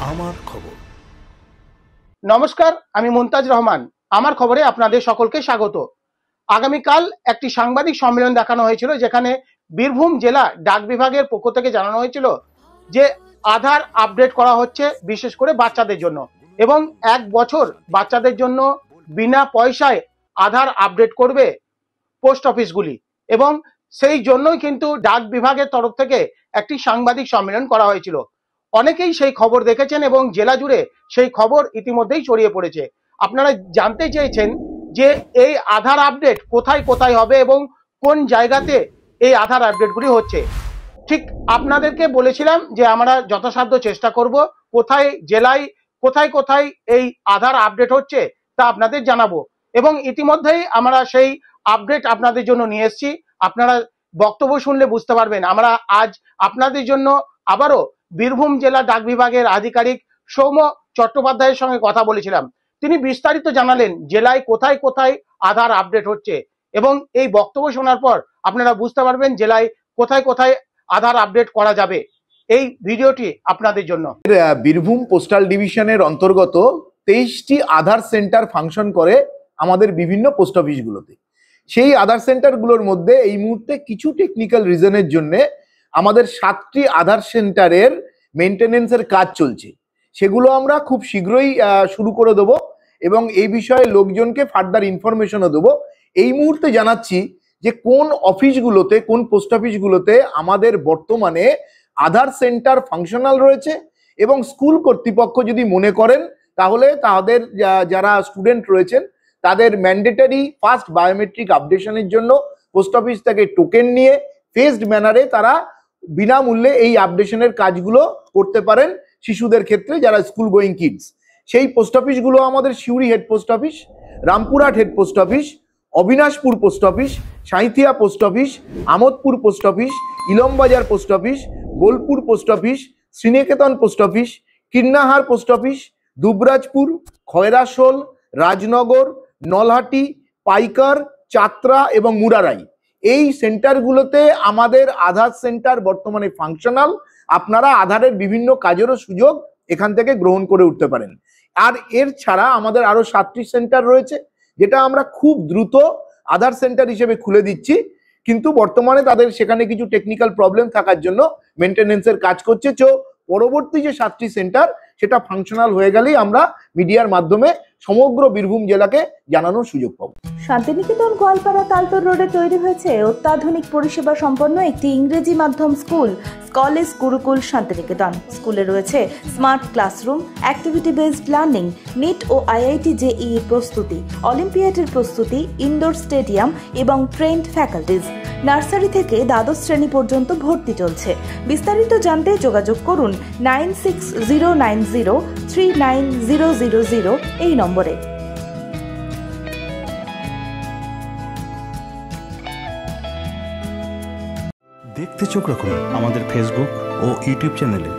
আমার খবর। নমস্কার, আমি মুনতাজ রহমান। আমার খবরে আপনাদের সকলকে স্বাগত। আগামীকাল একটি সাংবাদিক সম্মেলন দেখানো হয়েছিল, যেখানে বীরভূম জেলা ডাক বিভাগের পক্ষ থেকে জানানো হয়েছিল যে আধার আপডেট করা হচ্ছে, বিশেষ করে বাচ্চাদের জন্য, এবং 1 বছর বাচ্চাদের জন্য বিনা পয়সায় আধার আপডেট করবে পোস্ট অফিসগুলি। এবং সেই জন্যই কিন্তু ডাক বিভাগের তরফ থেকে একটি সাংবাদিক সম্মেলন করা হয়েছিল। অনেকেই সেই খবর দেখেছেন এবং জেলা জুড়ে সেই খবর ইতিমধ্যেই ছড়িয়ে পড়েছে। আপনারা জানতে চেয়েছেন যে এই আধার আপডেট কোথায় কোথায় হবে এবং কোন জায়গাতে এই আধার আপডেটগুলি হচ্ছে। ঠিক আপনাদেরকে বলেছিলাম যে আমরা যথাসাধ্য চেষ্টা করব কোথায় জেলায় কোথায় কোথায় এই আধার আপডেট হচ্ছে তা আপনাদের জানাবো, এবং ইতিমধ্যেই আমরা সেই আপডেট আপনাদের জন্য নিয়ে এসেছি। আপনারা বক্তব্য শুনলে বুঝতে পারবেন। আমরা আজ আপনাদের জন্য আবারও বীরভূম জেলা ডাক বিভাগের আধিকারিক সৌম্য চট্টোপাধ্যায়ের সঙ্গে কথা বলেছিলাম। তিনি বিস্তারিত জানালেন জেলায় কোথায় কোথায় আধার আপডেট হচ্ছে, এবং এই বক্তব্য শোনার পর আপনারা বুঝতে পারবেন জেলায় কোথায় কোথায় আধার আপডেট করা যাবে। এই ভিডিওটি আপনাদের জন্য। বীরভূম পোস্টাল ডিভিশনের অন্তর্গত 23টি আধার সেন্টার ফাংশন করে আমাদের বিভিন্ন পোস্ট অফিসগুলোতে। সেই আধার সেন্টারগুলোর মধ্যে এই মুহূর্তে কিছু টেকনিক্যাল রিজনের জন্য আমাদের 7টি আধার সেন্টারের মেনটেনেন্সের কাজ চলছে। সেগুলো আমরা খুব শীঘ্রই শুরু করে দেবো এবং এই বিষয়ে লোকজনকে ফার্দার ইনফরমেশনও দেবো। এই মুহূর্তে জানাচ্ছি যে কোন অফিসগুলোতে, কোন পোস্ট অফিসগুলোতে আমাদের বর্তমানে আধার সেন্টার ফাংশনাল রয়েছে, এবং স্কুল কর্তৃপক্ষ যদি মনে করেন তাহলে তাদের যারা স্টুডেন্ট রয়েছেন তাদের ম্যান্ডেটারি ফার্স্ট বায়োমেট্রিক আপডেশনের জন্য পোস্ট অফিস থেকে টোকেন নিয়ে ফেজড ম্যানারে তারা বিনামূল্যে এই আপডেশনের কাজগুলো করতে পারেন শিশুদের ক্ষেত্রে যারা স্কুল গোয়িং কিডস। সেই পোস্ট অফিসগুলো আমাদের Suri head post office, Rampurhat head post office, Abinashpur post office, Sainthia post office, Amodpur post office, Ilambazar post office, Bolpur post office, Sriniketan post office, Kirnahar post office, Dubrajpur, Khoyrasol, Rajnagar, Nalhati, Paikar, Chatra এবং মুরারাই। এই সেন্টারগুলোতে আমাদের আধার সেন্টার বর্তমানে ফাংশনাল। আপনারা আধারের বিভিন্ন কাজেরও সুযোগ এখান থেকে গ্রহণ করে উঠতে পারেন। আর এর ছাড়া আমাদের আরো 7টি সেন্টার রয়েছে, যেটা আমরা খুব দ্রুত আধার সেন্টার হিসেবে খুলে দিচ্ছি, কিন্তু বর্তমানে তাদের সেখানে কিছু টেকনিক্যাল প্রবলেম থাকার জন্য মেনটেনেন্সের কাজ করছে। পরবর্তী যে 7টি সেন্টার সেটা ফাংশনাল হয়ে গেলেই আমরা মিডিয়ার মাধ্যমে সমগ্র বীরভূম জেলাকে জানানোর সুযোগ পাবো। শান্তিনিকেতন গোয়ালপাড়া তালতর রোডে তৈরি হয়েছে অত্যাধুনিক পরিষেবা সম্পন্ন একটি ইংরেজি মাধ্যম স্কুল, কলেজ গুরুকুল শান্তিনিকেতন। স্কুলে রয়েছে smart classroom, activity based learning, NEET ও আইআইটি জেইই প্রস্তুতি, অলিম্পিয়াডের প্রস্তুতি, ইনডোর স্টেডিয়াম এবং ট্রেন্ড ফ্যাকাল্টিজ। নার্সারি থেকে দ্বাদশ শ্রেণী পর্যন্ত ভর্তি চলছে। বিস্তারিত জানতে যোগাযোগ করুন 9609039000 এই নম্বরে। দেখতে চোখ রাখুন আমাদের ফেসবুক ও ইউটিউব চ্যানেলে।